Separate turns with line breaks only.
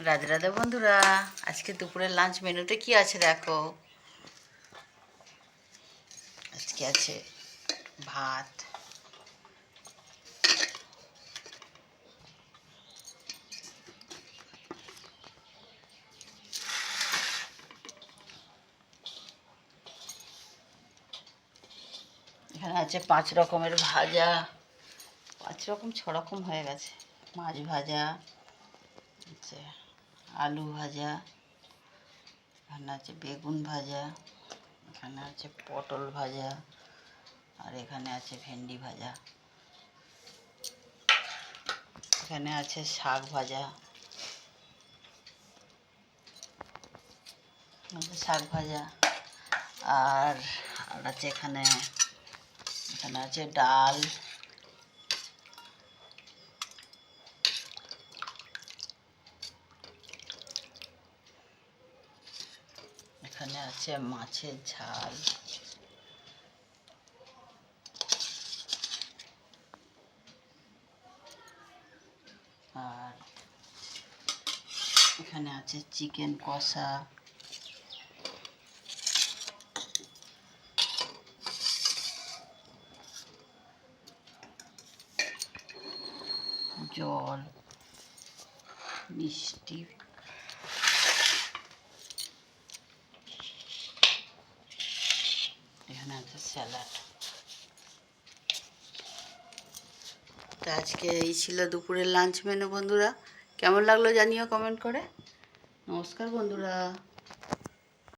রাধে রাধে বন্ধুরা, আজকে দুপুরের লাঞ্চ মেনুতে কি আছে দেখো। আজকে আছে ভাত, এখানে আছে 5 রকমের ভাজা, 5 রকম 6 রকম হয়ে গেছে। মাছ ভাজা আছে, আলু ভাজা, এখানে আছে বেগুন ভাজা, এখানে আছে পটল ভাজা, আর এখানে আছে ভেন্ডি ভাজা, এখানে আছে শাক ভাজা, শাক ভাজা, আর আছে এখানে আছে ডাল, এখানে আছে মাছের ঝাল, আর এখানে আছে চিকেন কষা, জল, মিষ্টি, এখানে আছে স্যালাড। তো আজকে এই ছিল দুপুরের লাঞ্চ মেনু বন্ধুরা। কেমন লাগলো জানিও কমেন্ট করে। নমস্কার বন্ধুরা।